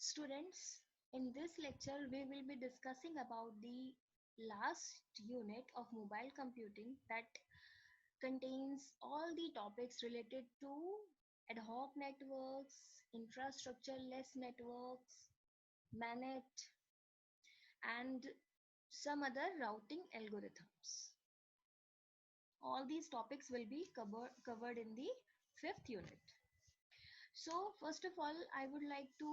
Students, in this lecture we will be discussing about the last unit of mobile computing that contains all the topics related to ad hoc networks, infrastructure-less networks, MANET, and some other routing algorithms. All these topics will be covered in the fifth unit. So, first of all, I would like to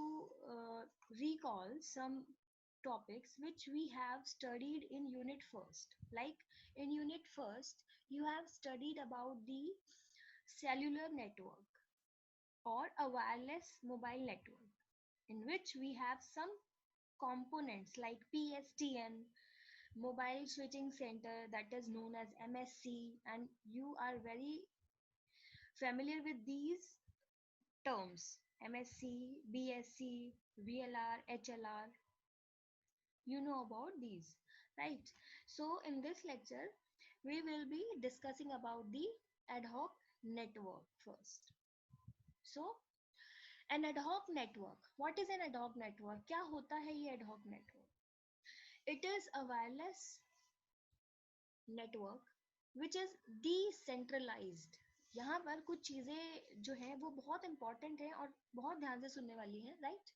recall some topics which we have studied in unit first. Like in unit first, you have studied about the cellular network or a wireless mobile network, in which we have some components like PSTN, Mobile Switching Center, that is known as MSC, and you are very familiar with these terms: MSC, BSC, VLR, HLR. You know about these, right? So in this lecture, we will be discussing about the ad hoc network first. So an ad hoc network. What is an ad hoc network? क्या होता है ये ad hoc network? It is a wireless network which is decentralized. यहाँ पर कुछ चीजें जो हैं वो बहुत इंपॉर्टेंट हैं और बहुत ध्यान से सुनने वाली हैं, right?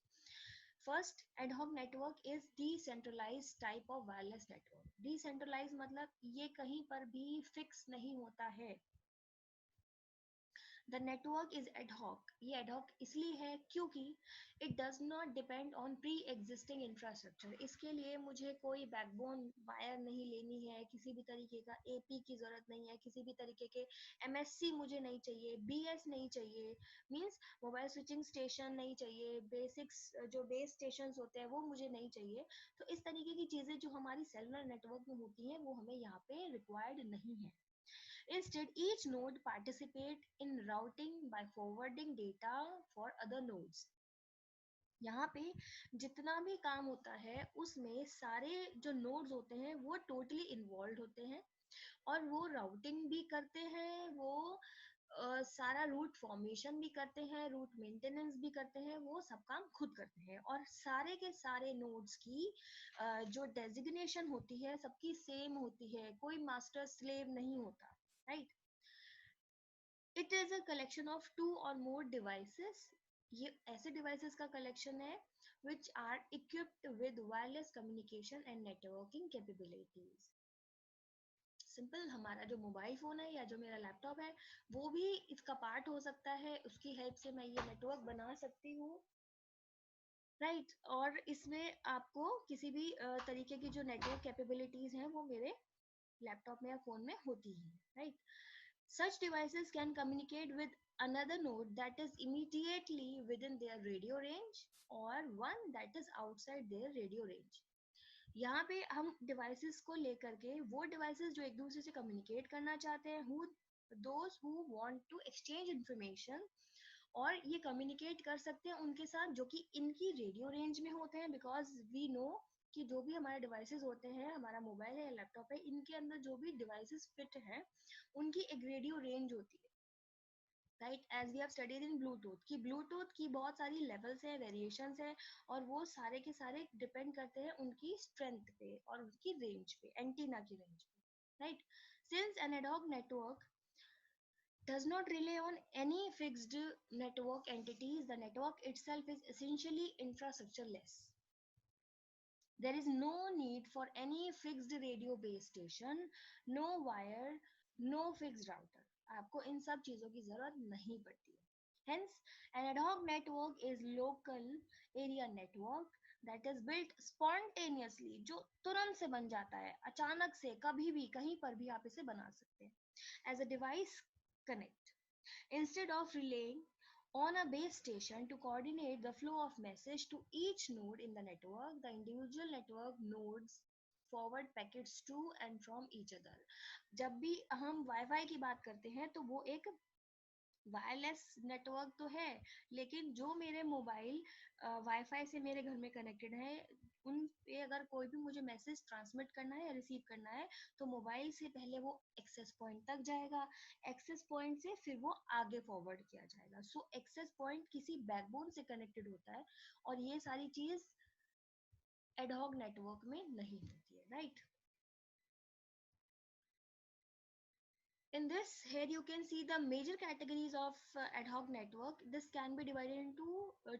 First, ad hoc network is decentralized type of wireless network. Decentralized मतलब ये कहीं पर भी फिक्स नहीं होता है. The network is ad hoc. ये ad hoc इसलिए है क्योंकि it does not depend on pre-existing infrastructure. इसके लिए मुझे कोई बैकबोन वायर नहीं लेनी है, किसी भी तरीके का AP की जरूरत नहीं है, किसी भी तरीके के MSC मुझे नहीं चाहिए, BS नहीं चाहिए, मीन्स मोबाइल स्विचिंग स्टेशन नहीं चाहिए, बेसिक्स जो बेस स्टेशन होते हैं वो मुझे नहीं चाहिए. तो इस तरीके की चीज़ें जो हमारी सेलुलर नेटवर्क में होती हैं वो हमें यहाँ पे रिक्वायर्ड नहीं है. Instead, each node participate in routing by forwarding data for other nodes. यहाँ पे जितना भी काम होता है उसमें सारे जो नोड्स होते हैं वो टोटली इन्वॉल्व होते हैं और वो राउटिंग भी करते हैं, वो सारा रूट फॉर्मेशन भी करते हैं, रूट मेंटेनेंस भी करते हैं, वो सब काम खुद करते हैं. और सारे के सारे नोड्स की जो डेजिग्नेशन होती है सबकी सेम होती है, कोई मास्टर स्लेव नहीं होता, right? It is a collection of 2 or more devices. ये ऐसे डिवाइसेस का कलेक्शन है which are equipped with wireless communication and networking capabilities. Simple, हमारा जो मोबाइल फोन है या जो मेरा लैपटॉप है वो भी इसका पार्ट हो सकता है, उसकी हेल्प से मैं ये नेटवर्क बना सकती हूँ, राइट? और इसमें आपको किसी भी तरीके की जो नेटवर्क कैपेबिलिटीज हैं वो मेरे लैपटॉप में या फोन में होती हैं, right? Such devices can communicate with another node that is immediately within their radio range or one that is outside their radio range. यहाँ पे हम डिवाइसेस को लेकर के वो डिवाइसेस जो एक दूसरे से कम्युनिकेट करना चाहते हैं, who those who want to exchange information, और ये कम्युनिकेट कर सकते हैं उनके साथ जो कि इनकी रेडियो रेंज में होते हैं, बिकॉज वी नो कि जो भी हमारे डिवाइसेस होते हैं, हमारा मोबाइल है या लैपटॉप है, इनके अंदर जो भी डिवाइसेस फिट हैं उनकी एक रेडियो रेंज होती है, right? As we have studied in bluetooth की बहुत सारी लेवल्स है, वेरिएशंस है, और वो सारे के सारे डिपेंड करते हैं उनकी स्ट्रेंथ पे और उनकी रेंज पे, एंटीना की रेंज पे, right? Since an ad hoc network does not rely on any fixed network entities, the network itself is essentially infrastructure-less. There is no need for any fixed radio base station, no wire, no fixed router. आपको इन सब चीजों की जरूरत नहीं पड़ती है. Hence, an ad hoc network is local area network that is built spontaneously, जो तुरंत से बन जाता है, अचानक से, कभी भी कहीं पर भी आप इसे बना सकते हैं. As a device connect, instead of relying on a base station to coordinate the flow of message to each node in the network, the individual network nodes forward packets to and from each other. जब भी हम wifi की बात करते हैं तो वो एक वायरलेस नेटवर्क तो है, लेकिन जो मेरे मोबाइल वाईफाई से मेरे घर में कनेक्टेड है, उन पे अगर कोई भी मुझे मैसेज ट्रांसमिट करना है या रिसीव करना है, तो मोबाइल से पहले वो एक्सेस पॉइंट तक जाएगा, एक्सेस पॉइंट से फिर वो आगे फॉरवर्ड किया जाएगा। सो एक्सेस पॉइंट किसी बैकबोन से कनेक्टेड होता है, और ये सारी चीज एडहॉक नेटवर्क में नहीं होती है, right? In this, here you can see the major categories of ad hoc network. This can be divided into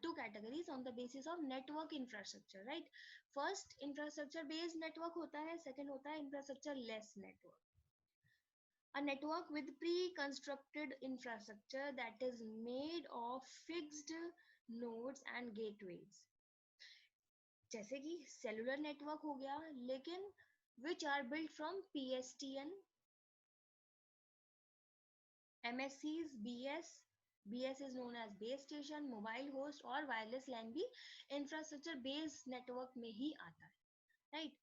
two categories on the basis of network infrastructure, right? First, infrastructure based network hota hai, second hota hai infrastructure less network. A network with pre-constructed infrastructure that is made of fixed nodes and gateways. जैसे कि cellular network हो गया, लेकिन which are built from PSTN, MSCs, BS is known as base station, mobile host और wireless LAN भी infrastructure based network में ही आता है, right?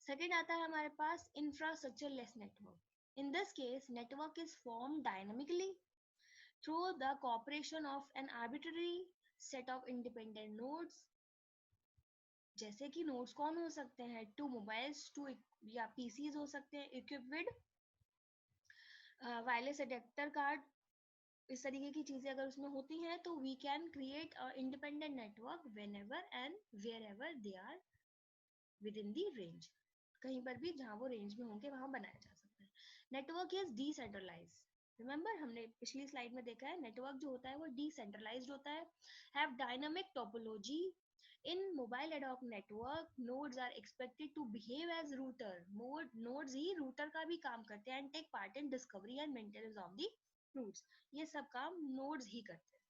Second आता है हमारे पास infrastructure less network. In this case, network is formed dynamically through the cooperation of an arbitrary set of independent nodes. जैसे कि nodes कौन हो सकते हैं? Two mobiles, two या PCs हो सकते हैं equipped with wireless adapter card. इस तरीके की चीजें अगर उसमें होती हैं तो we can create independent network whenever and wherever they are within the range, कहीं पर भी जहाँ वो रेंज में होंगे वहां बनाया जा सकता है। नेटवर्क इज डिसेंट्रलाइज, रिमेंबर हमने पिछली स्लाइड में देखा है, नेटवर्क जो होता है वो डिसेंट्रलाइज्ड होता है, have dynamic topology. In mobile ad hoc network, nodes are expected to behave as router. Nodes he router का भी काम करते हैं and take part in discovery and maintenance of the routes. ये सब काम nodes ही करते हैं.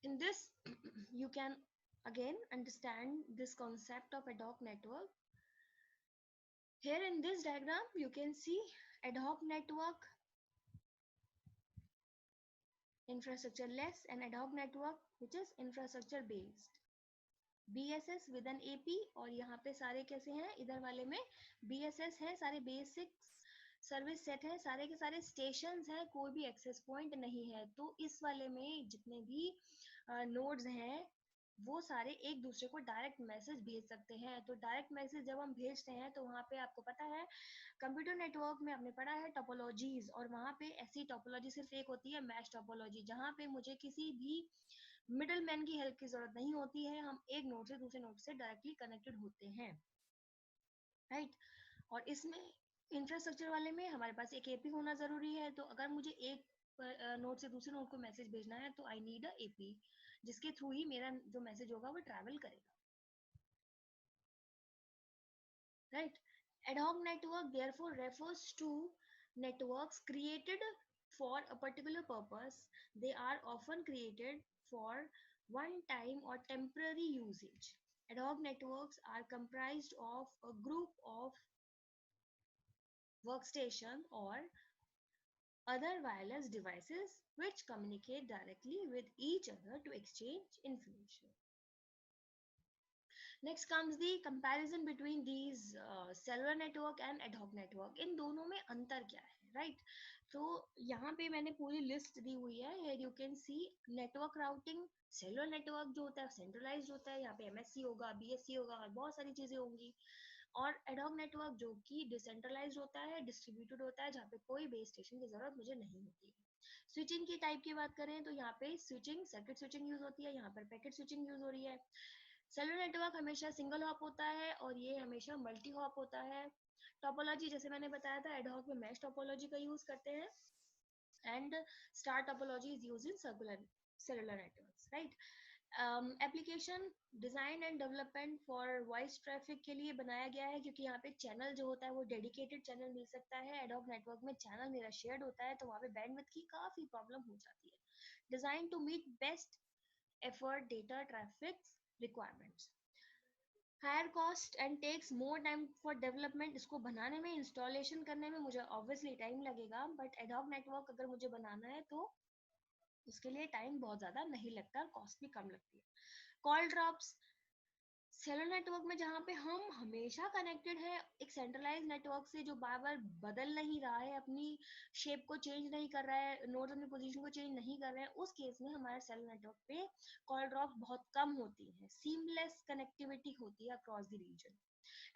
In this, you can again understand this concept of ad hoc network. Here in this diagram, you can see ad hoc network, infrastructure less, and ad hoc network which is infrastructure based. BSS with an AP, और यहाँ पे सारे कैसे हैं, इधर वाले में BSS है, सारे बेसिक सर्विस सेट है, सारे के सारे स्टेशंस हैं, कोई भी एक्सेस पॉइंट नहीं है। तो इस वाले में जितने भी नोड्स हैं वो सारे एक दूसरे को डायरेक्ट मैसेज भेज सकते हैं। तो डायरेक्ट मैसेज जब हम भेजते हैं तो वहाँ पे आपको पता है कंप्यूटर नेटवर्क में आपने पढ़ा है टोपोलॉजीज, और वहाँ पे ऐसी टोपोलॉजी सिर्फ एक होती है, मैश टोपोलॉजी, जहाँ पे मुझे किसी भी मिडल मैन की हेल्प की जरूरत नहीं होती है, हम एक नोड से दूसरे नोड से डायरेक्टली कनेक्टेड होते हैं, राइट? और इसमें इंफ्रास्ट्रक्चर वाले में हमारे पास एक एपी होना जरूरी है, तो अगर मुझे एक नोड से दूसरे नोड को मैसेज भेजना है तो आई नीड अ एपी, जिसके थ्रू ही मेरा जो मैसेज होगा वो ट्रैवल करेगा, right? Ad hoc network therefore refers to networks created for a particular purpose. They are often created for one time or temporary usage. Ad hoc networks are comprised of a group of workstation or other wireless devices which communicate directly with each other to exchange information. Next comes the comparison between these cellular network and ad hoc network. इन दोनों में अंतर क्या है, right? तो यहाँ पे मैंने पूरी लिस्ट दी हुई है. Here you can see network routing. Cellular network जो होता है सेंट्रलाइज्ड होता है, यहाँ पे MSC होगा, BSC होगा और बहुत सारी चीजें होंगी. और एडहॉक नेटवर्क जो कि डिसेंट्रलाइज्ड होता है, डिस्ट्रीब्यूटेड होता है, जहाँ पे कोई बेस स्टेशन की जरूरत मुझे नहीं होती है. स्विचिंग की टाइप की बात करें तो यहाँ पे स्विचिंग, सर्किट स्विचिंग यूज होती है, यहाँ पर पैकेट स्विचिंग यूज हो रही है. सेलुलर नेटवर्क हमेशा सिंगल हॉप होता है और ये हमेशा मल्टी हॉप होता है. टोपोलॉजी जैसे मैंने बताया था, एडहॉक में मैश टोपोलॉजी का यूज करते हैं and star topology is used in circular cellular networks, right? Application design and development for voice traffic के लिए बनाया गया है, क्योंकि यहाँ पे चैनल जो होता है वो डेडिकेटेड चैनल मिल सकता है. एडहॉक नेटवर्क में चैनल मेरा शेयर्ड होता है, तो वहाँ पे बैंडविड्थ की काफी प्रॉब्लम हो जाती है. Design to meet best effort data traffic requirements. Higher cost and takes more time for development. इसको बनाने में, इंस्टॉलेशन करने में मुझे ऑब्वियसली टाइम लगेगा, बट एडहॉक नेटवर्क अगर मुझे बनाना है तो उसके लिए टाइम बहुत ज़्यादा नहीं लगता, कॉस्ट भी कम लगती है. कॉल ड्रॉप्स, सेलुलर नेटवर्क में जहाँ पे हम हमेशा कनेक्टेड है एक सेंट्रलाइज नेटवर्क से जो बार बार बदल नहीं रहा है, अपनी शेप को चेंज नहीं कर रहा है, नोड्स अपनी पोजीशन को चेंज नहीं कर रहे हैं, उस केस में हमारे सेलुलर नेटवर्क पे कॉल ड्रॉप बहुत कम होती है, सीमलेस कनेक्टिविटी होती है across the region.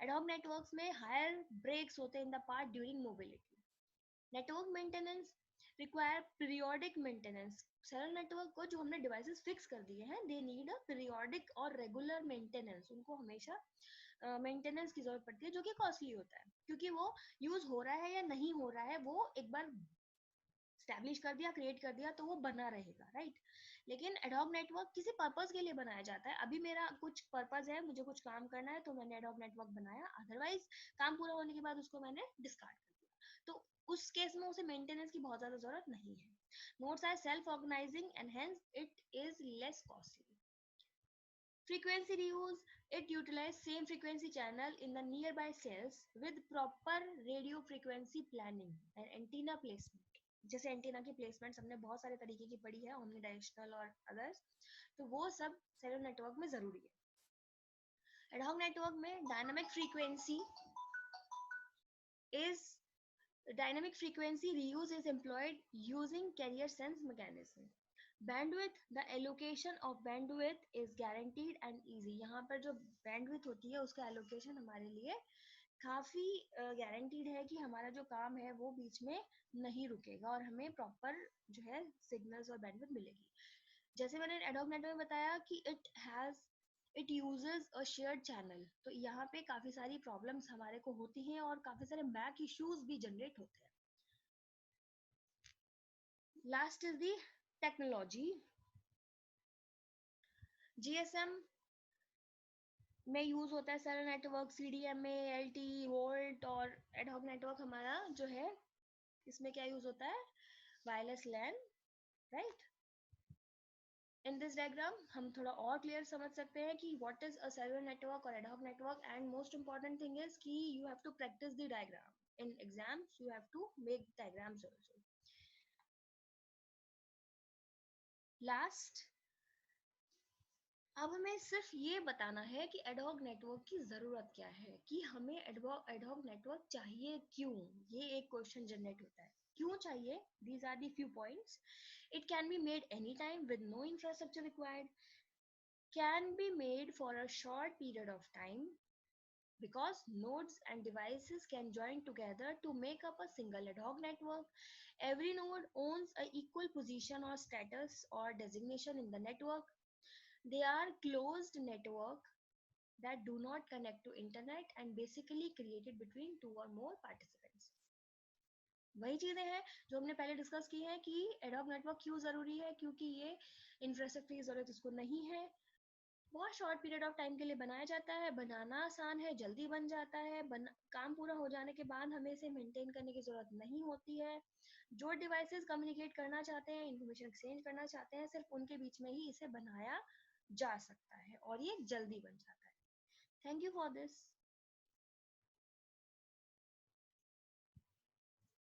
Ad hoc networks में हायर ब्रेक्स होते हैं in the part during mobility. Network maintenance require periodic maintenance. Cellular network को जो हमने डिवाइसेस फिक्स कर दिए हैं, दे नीड अ पीरियोडिक और रेगुलर मेंटेनेंस, उनको हमेशा मेंटेनेंस की जरूरत पड़ती है, जो कि कॉस्टली होता है, क्योंकि वो यूज हो रहा है या नहीं हो रहा है, वो एक बार स्टैब्लिश कर दिया, क्रिएट कर दिया, तो वो बना रहेगा, राइट। लेकिन एडॉक नेटवर्क किसी पर्पस के लिए बनाया जाता है, अभी मेरा कुछ पर्पस है, मुझे कुछ काम करना है, तो मैंने एडॉक नेटवर्क बनाया, अदरवाइज काम पूरा होने के बाद उसको मैंने डिस्कार्ड कर दिया, तो उस केस में उसे मेंटेनेंस की बहुत ज्यादा जरूरत नहीं है। Nodes are self organizing and hence it is less costly. Frequency reuse, it utilizes same frequency channel in the nearby cells with proper radio frequency planning and antenna placement. जैसे antenna की placement हमने बहुत सारे तरीके की पढ़ी है, omni directional और अदर्स, तो वो सब सेलुलर नेटवर्क में जरूरी है। एडहॉक नेटवर्क में dynamic frequency reuse is employed using carrier sense mechanism. Bandwidth, the allocation of bandwidth is guaranteed and easy. यहाँ पर जो bandwidth होती है उसका allocation हमारे लिए काफी गारंटीड है कि हमारा जो काम है वो बीच में नहीं रुकेगा और हमें प्रॉपर जो है सिग्नल्स और बैंडविड्थ मिलेगी। जैसे मैंने एडॉक नेटवर्क में बताया कि it uses a shared channel, तो यहाँ पे काफी सारी प्रॉब्लम्स हमारे को होती हैं और काफी सारे बैक इश्यूज भी जनरेट होते हैं। Last is the technology. GSM में यूज होता है cellular network, CDMA, LTE, VoLTE, और एडहॉक नेटवर्क हमारा जो है इसमें क्या यूज होता है, wireless LAN, right. In this diagram हम थोड़ा और क्लियर समझ सकते हैं कि what is a cellular network और ad hoc network, and most important thing is कि you have to practice the diagram in exams, you have to make diagrams also. Last, अब हमें सिर्फ ये बताना है कि एडहॉक नेटवर्क की जरूरत क्या है, कि हमें एडहॉक नेटवर्क चाहिए क्यों, ये एक क्वेश्चन जनरेट होता है, क्यों चाहिए। These are the few points. It can be made any time with no infrastructure required, can be made for a short period of time because nodes and devices can join together to make up a single ad hoc network. Every node owns a equal position or status or designation in the network. They are closed network that do not connect to internet and basically created between two or more participants. वही चीजें हैं जो हमने पहले discuss की है कि ad hoc network क्यों जरूरी है, क्योंकि ये इंफ्रास्ट्रक्चर की जरूरत इसको नहीं है, बहुत शॉर्ट पीरियड ऑफ टाइम के लिए बनाया जाता है, बनाना आसान है, जल्दी बन जाता है, काम पूरा हो जाने के बाद हमें इसे मेंटेन करने की जरूरत नहीं होती है। जो डिवाइसेस कम्युनिकेट करना चाहते हैं, इंफॉर्मेशन एक्सचेंज करना चाहते हैं, सिर्फ उनके बीच में ही इसे बनाया जा सकता है और ये जल्दी बन जाता है। Thank you for this.